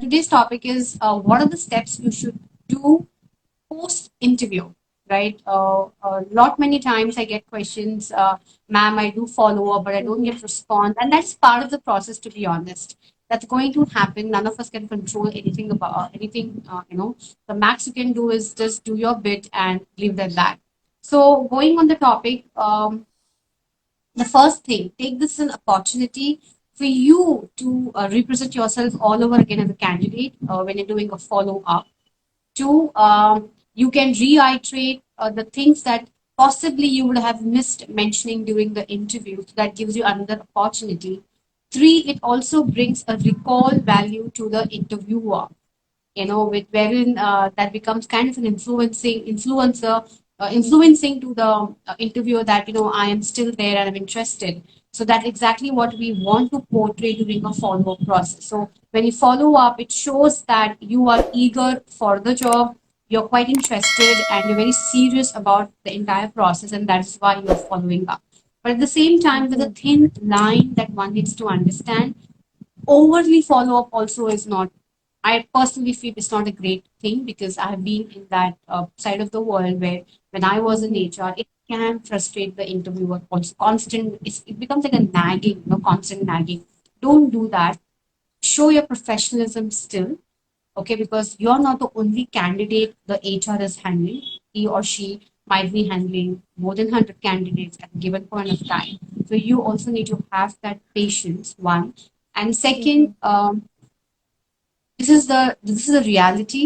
today's topic is what are the steps you should do post interview, right? A lot many times I get questions, ma'am, I do follow up, but I don't Mhm. get response, and that's part of the process. To be honest, that's going to happen. None of us can control anything about anything. The max you can do is just do your bit and leave that back. So going on the topic, the first thing, take this as an opportunity for you to represent yourself all over again as a candidate when you're doing a follow up. Two, you can reiterate the things that possibly you would have missed mentioning during the interview. So that gives you another opportunity. Three, it also brings a recall value to the interviewer, with wherein that becomes kind of an influencing to the interviewer that I am still there and I'm interested. So that's exactly what we want to portray during a follow-up process. So when you follow up, it shows that you are eager for the job, you're quite interested, and you're very serious about the entire process, and that's why you're following up. But at the same time, there's a Mhm. thin line that one needs to understand. Overly follow up also is not, I personally feel it's not a great thing, because I have been in that side of the world where when I was in Mhm. HR, it can frustrate the interviewer also. It becomes like a nagging, constant nagging. Don't do that. Show your professionalism still, okay, because you're not the only candidate the HR is handling. He or she might be handling more than 100 candidates at a given point of time. So you also need to have that patience, one. And second, Mhm. this is a reality.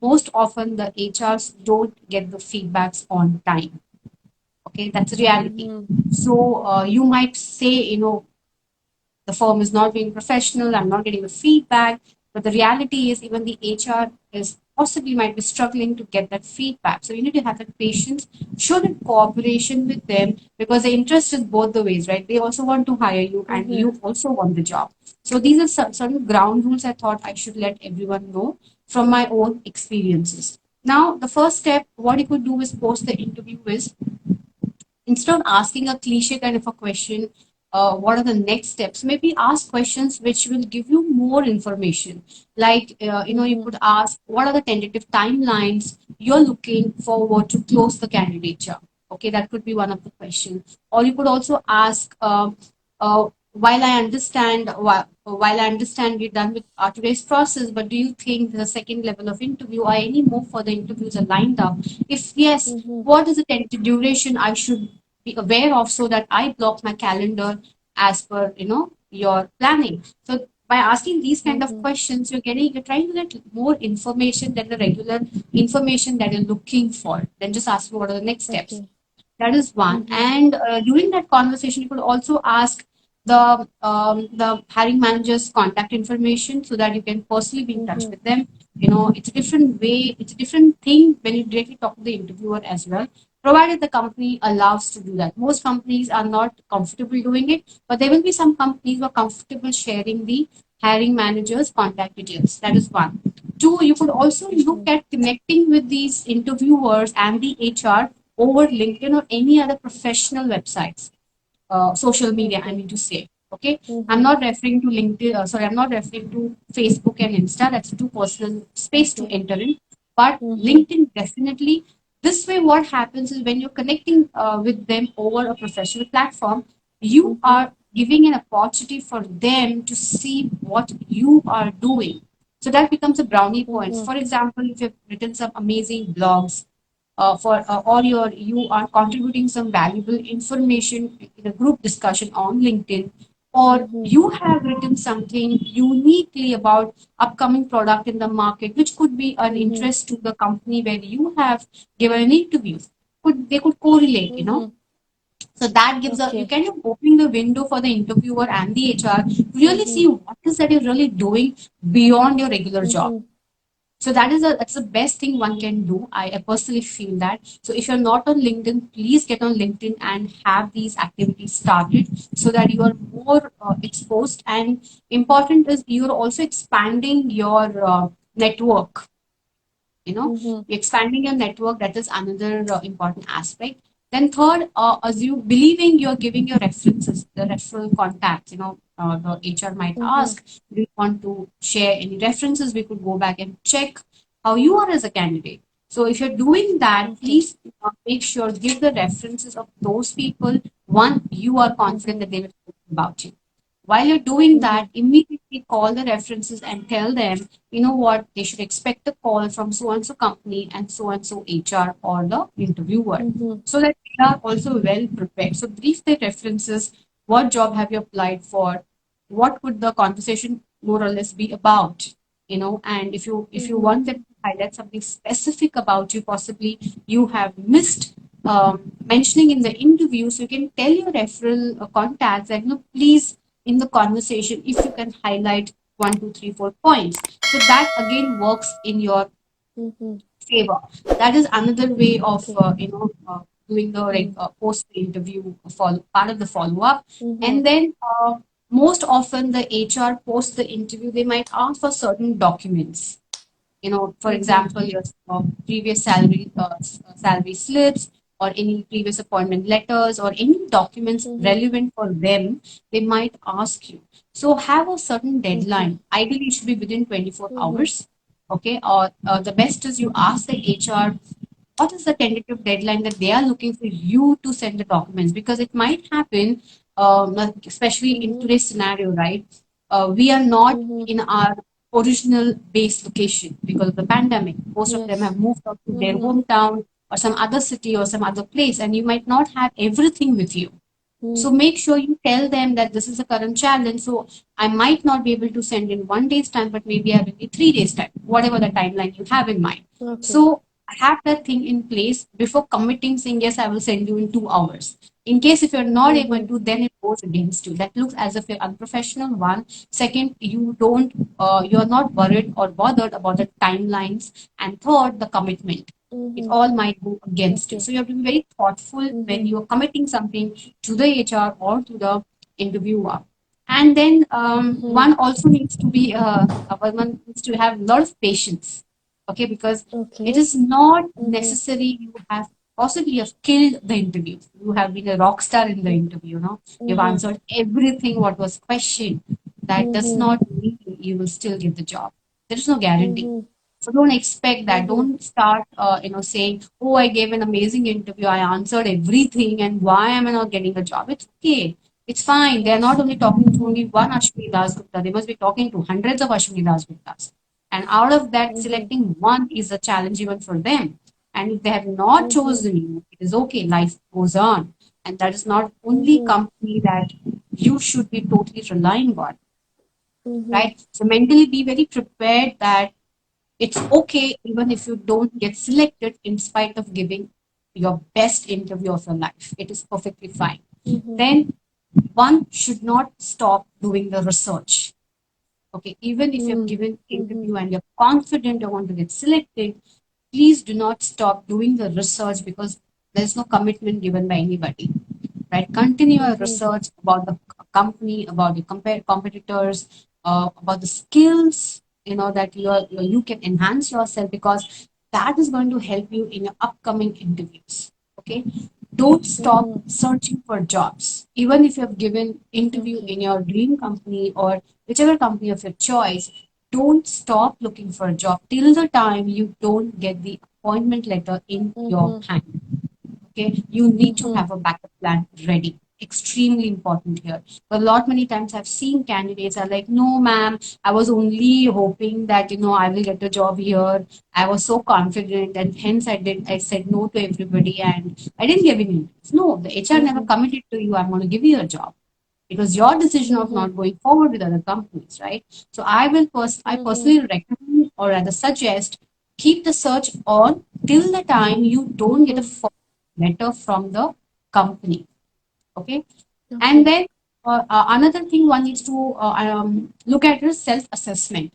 Most often the HRs don't get the feedbacks on time. Okay, that's a reality. Mhm. So you might say, the firm is not being professional, I'm not getting the feedback. But the reality is, even the HR is possibly might be struggling to get that feedback. So you need to have that patience, show that cooperation with them, because the interest is both the ways, right? They also want to hire you and Mhm. you also want the job. So these are certain ground rules I thought I should let everyone know from my own experiences. Now, the first step, what you could do is post the interview is, instead of asking a cliche kind of a question, what are the next steps? Maybe ask questions which will give you more information. Like, you Mhm. could ask, what are the tentative timelines you're looking forward to close the candidature? Okay, that could be one of the questions. Or you could also ask, while I understand we're done with our today's process, but do you think the second level of interview or any more further interviews are lined up? If yes, Mhm. what is the tentative duration I should be aware of, so that I block my calendar as per your planning? So by asking these kind of Mhm. questions, you're trying to get more information than the regular information that you're looking for. Then just asking what are the next steps. Okay. That is one. Mhm. And during that conversation, you could also ask the hiring manager's contact information, so that you can personally be in touch Mhm. with them. It's a different way, it's a different thing when you directly talk to the interviewer as well, provided the company allows to do that. Most companies are not comfortable doing it, but there will be some companies who are comfortable sharing the hiring manager's contact details. That is one. Two, you could also look Mhm. at connecting with these interviewers and the HR over LinkedIn or any other professional websites, social media, I Okay. mean to say. Okay, I'm Mhm. not referring to LinkedIn. Sorry, I'm not referring to Facebook and Insta. That's too personal space to Okay. enter in. But Mhm. LinkedIn definitely. This way, what happens is, when you're connecting with them over a professional platform, you Mhm. are giving an opportunity for them to see what you are doing. So that becomes a brownie point. Mhm. For example, if you've written some amazing blogs, or you are contributing some valuable information in a group discussion on LinkedIn, or Mhm. you have written something uniquely about upcoming product in the market, which could be an Mhm. interest to the company where you have given an interview. They could correlate, Mhm. so that gives you Okay. kind of opening the window for the interviewer and the HR to really see Mhm. what is that you're really doing beyond your regular job. Mhm. So that's the best thing one can do. I personally feel that. So if you're not on LinkedIn, please get on LinkedIn and have these activities started, so that you are more exposed. And important is, you're also expanding your network. Mhm. You're expanding your network. That is another important aspect. Then third, as you believing, you're giving your references, the referral contacts. the HR might Mm-hmm. ask, do you want to share any references? We could go back and check how you are as a candidate. So if you're doing that, Mm-hmm. please make sure give the references of those people. One, you are confident Mm-hmm. that they will talk about you. While you're doing Mm-hmm. that, immediately call the references and tell them, you know what, they should expect a call from so and so company and so HR or the interviewer, Mm-hmm. so that they are also well prepared. So brief their references. What job have you applied for? What would the conversation more or less be about? And if you Mm-hmm. want them to highlight something specific about you, possibly you have missed mentioning in the interview, so you can tell your referral contacts that, please, in the conversation, if you can highlight 1, 2, 3, 4 points, so that again works in your Mm-hmm. favor. That is another way of Okay. doing the Mm-hmm. post interview follow part of the follow up. Mm-hmm. And then most often the HR post the interview, they might ask for certain documents. For Mm-hmm. example, your previous salary slips or any previous appointment letters or any documents Mm-hmm. relevant for them, they might ask you. So have a certain Okay. deadline. Ideally, it should be within 24 Mm-hmm. hours. Okay, or the best is you ask the HR what is the tentative deadline that they are looking for you to send the documents, because it might happen, especially in Mm-hmm. today's scenario, right? We are not Mm-hmm. in our original base location because of the pandemic. Most of them Yes. have moved out to their Mm-hmm. hometown or some other city or some other place, and you might not have everything with you. So make sure you tell them that this is a current challenge. So I might not be able to send in 1 day's time, but maybe I will be 3 days time, whatever the timeline you have in mind. Okay. So have that thing in place before committing, saying yes, I will send you in 2 hours. In case if you're not able Mm-hmm. to, then it goes against you. That looks as if you're unprofessional. One. Second, you're not worried or bothered about the timelines. And third, the commitment. It Mm-hmm. all might go against you. Okay. So you have to be very thoughtful Mm-hmm. when you're committing something to the HR or to the interviewer. And then Mm-hmm. one also needs to be one needs to have a lot of patience. Okay, because it Okay. is not Mm-hmm. necessary you have possibly have killed the interview. You have been a rock star in the interview. You've Mm-hmm. answered everything what was questioned. That does Mm-hmm. not mean you will still get the job. There is no guarantee. Mm-hmm. So don't expect that. Mm-hmm. Don't start, saying, "Oh, I gave an amazing interview. I answered everything, and why am I not getting a job?" It's okay. It's fine. They are not Yes. only talking to Mm-hmm. only one Ashwini Das Gupta. They must be talking to hundreds of Ashwini Das Guptas. And out of that, Mm-hmm. selecting one is a challenge even for them. And if they have not Mm-hmm. chosen you, it is okay. Life goes on, and that is not only Mm-hmm. company that you should be totally relying on, Mm-hmm. right? So mentally be very prepared that it's okay even if you don't get selected in spite of giving your best interview of your life. It is perfectly fine. Mm-hmm. Then one should not stop doing the research. Okay, even if you've given Mm-hmm. interview and you're confident you want to get selected, please do not stop doing the research because there's no commitment given by anybody, right? Continue your Mm-hmm. research about the company, about the competitors, about the skills, that you can enhance yourself, because that is going to help you in your upcoming interviews. Okay, don't stop Mm-hmm. searching for jobs. Even if you have given interview Okay. in your dream company or whichever company of your choice, don't stop looking for a job till the time you don't get the appointment letter in your Mm-hmm. hand. Okay, you need to Mm-hmm. have a backup plan ready. Extremely important here. A lot many times I've seen candidates are like, no, ma'am, I was only hoping that I will get a job here. I was so confident, and hence I said no to everybody, and I didn't give any interviews. No, the HR never Mm-hmm. committed to you. I'm going to give you a job. It was your decision of Mm-hmm. not going forward with other companies, right? So I Mm-hmm. personally recommend or rather suggest keep the search on till the time you don't get a Mm-hmm. letter from the company. Okay, and Okay. then another thing one needs to look at is self assessment.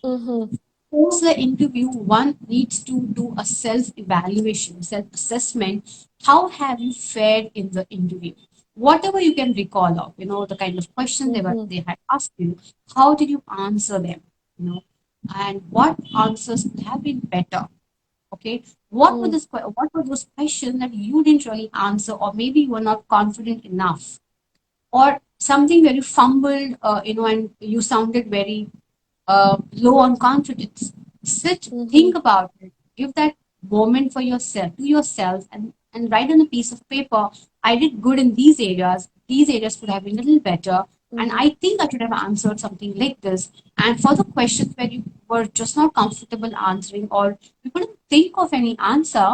Mm-hmm. Post the interview, one needs to do a self evaluation, self assessment. How have you fared in the interview? Whatever you can recall of, the kind of question Mm-hmm. they had asked you, how did you answer them? And what answers could have been better? Okay, what were those questions that you didn't really answer, or maybe you were not confident enough, or something where you fumbled, and you sounded very low on confidence. Sit, think Mhm. about it, give that moment for yourself, to yourself, and write on a piece of paper. I did good in these areas. These areas could have been a little better. And Mhm. I think I should have answered something like this. And for the questions where you were just not comfortable answering or you couldn't think of any answer,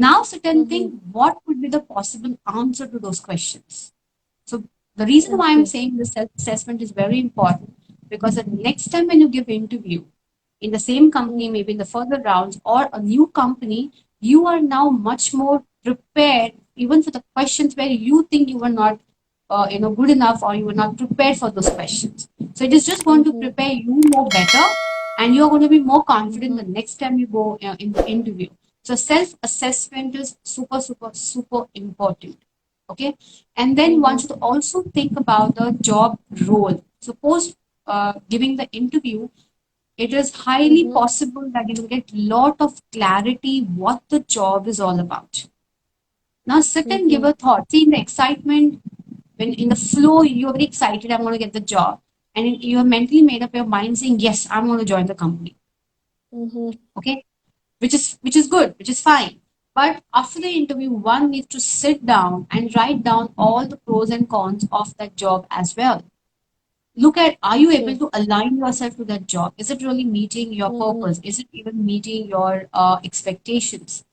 now sit and Mhm. think what would be the possible answer to those questions. So the reason why I'm Okay. saying this self-assessment is very important because the next time when you give interview in the same company, Mm. maybe in the further rounds or a new company, you are now much more prepared even for the questions where you think you were not, good enough or you were not prepared for those questions. So it is just going to Mhm. prepare you more better, and you are going to be more confident the Mhm. next time you go in the interview. So self-assessment is super, super, super important. Okay, and then one Mhm. should also think about the job role. Suppose giving the interview, it is highly Mhm. possible that you will get lot of clarity what the job is all about. Now sit and give Mhm. a thought. See, in the excitement, when in the flow, you're very excited, I'm going to get the job. And you have mentally made up your mind saying, yes, I'm going to join the company. Mhm. Okay, which is good, which is fine. But after the interview, one needs to sit down and write down all the pros and cons of that job as well. Look at, are you able Okay. to align yourself to that job? Is it really meeting your Mhm. purpose? Is it even meeting your expectations?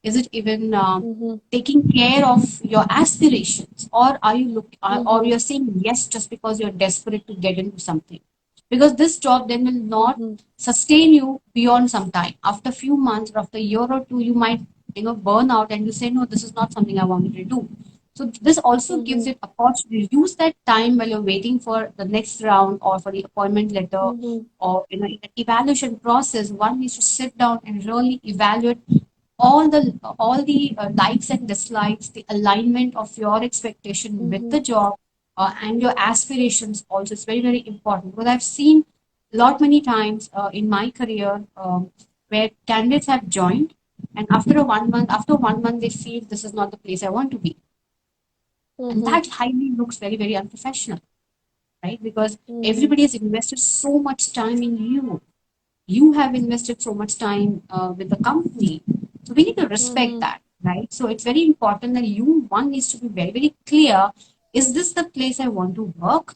Is it even Mhm. taking care of your aspirations, or are you or Mhm. you're saying yes just because you're desperate to get into something? Because this job then will not Mhm. sustain you beyond some time. After a few months or after a year or two, you might burn out and you say, no, this is not something I wanted to do. So this also gives Mhm. it opportunity. Use that time while you're waiting for the next round or for the appointment letter, Mhm. or in the evaluation process. One needs to sit down and really evaluate all the likes and dislikes, the alignment of your expectation with the Mhm. job, and your aspirations. Also, it's very very important because I've seen lot many times in my career where candidates have joined, and after 1 month they feel this is not the place I want to be, and Mhm. that highly looks very very unprofessional, right? Because Mhm. everybody has invested so much time in you. You have invested so much time with the company, so we need to respect Mhm. that, right? So it's very important that you one needs to be very very clear: is this the place I want to work?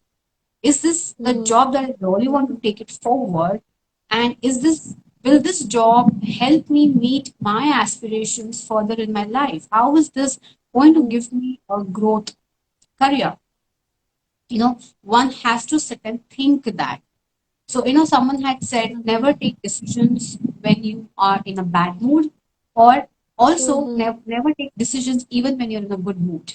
Is this the Mhm. job that I really want to Mhm. take it forward? And is this will this job help me meet my aspirations further in my life? How is this going to Mhm. give me a growth career? One has to sit and think that. So someone had said Mhm. never take decisions when you are in a bad mood, or also Mhm. never take decisions even when you're in a good mood.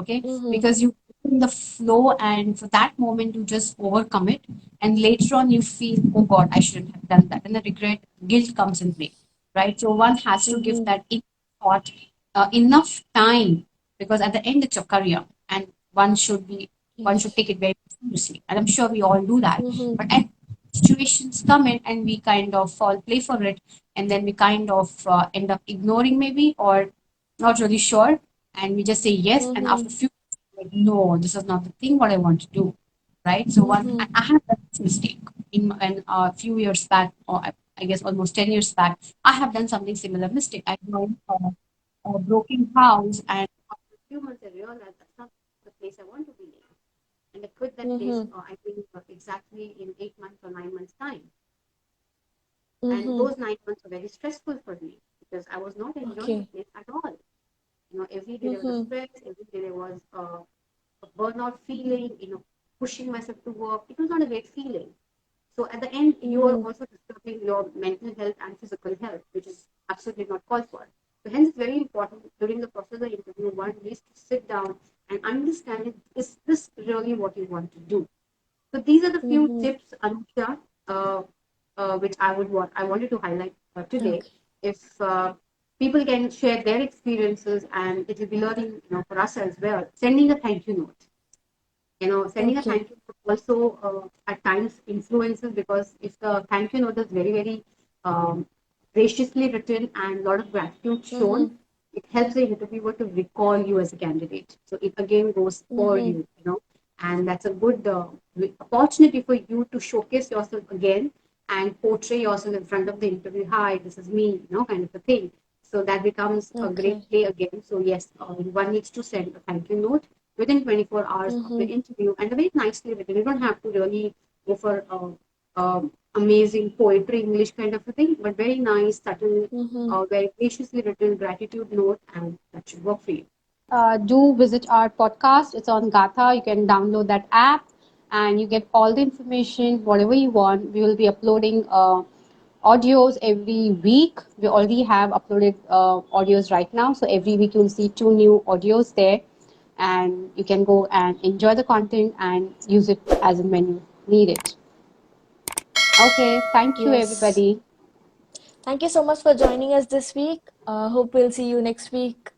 Okay, Mhm. because you in the flow, and for that moment you just overcome it, and later on you feel, oh god, I shouldn't have done that, and the regret, guilt comes in play, right? So one has to give Mhm. that thought enough time, because at the end it's your career, and one should Yes. take it very seriously, and I'm sure we all do that. Mhm. But at situations come in and we kind of fall play for it, and then we kind of end up ignoring maybe, or not really sure, and we just say yes, and after a Mhm. few like, no, this is not the thing what I want to do, right? So Mhm. I have done this mistake in a few years back, or I guess almost 10 years back. I have done something similar mistake. I joined a broken house, and after a few months I realized that's not the place I want to be in, and I quit that place. Mhm. I think exactly in 8 months or 9 months time, and Mhm. those 9 months were very stressful for me because I was not enjoying the Okay. place at all. Every day there was a Mhm. stress, every day there was a burnout feeling, pushing myself to work. It was not a great feeling. So at the end, you are Mhm. also disturbing your mental health and physical health, which is absolutely not called for. So hence, it's very important during the process of the interview, one needs to sit down and understand, is this really what you want to do? So these are the few Mhm. tips, Anusha, uh, which I wanted to highlight today. Okay. If people can share their experiences, and it will be learning, for us as well. Sending a thank you note. Sending a Okay. thank you note also at times influences, because if the thank you note is very very graciously written and a lot of gratitude shown, Mhm. it helps the interviewer to recall you as a candidate. So it again goes for Mm-hmm. you, and that's a good opportunity for you to showcase yourself again and portray yourself in front of the interview. Hi, this is me, kind of a thing. So that becomes a Okay. great play again. So yes, one needs to send a thank you note within 24 hours of the Mm-hmm. interview, and a very nicely written. You don't have to really go for amazing poetry English kind of a thing, but very nice, subtle, Mm-hmm. very graciously written gratitude note, and that should work for you. Do visit our podcast. It's on Gatha. You can download that app and you get all the information, whatever you want. We will be uploading audios every week. We already have uploaded audios right now. So every week you'll see 2 new audios there. And you can go and enjoy the content and use it as and when you need it. Okay, thank you, Yes. everybody. Thank you so much for joining us this week. Hope we'll see you next week.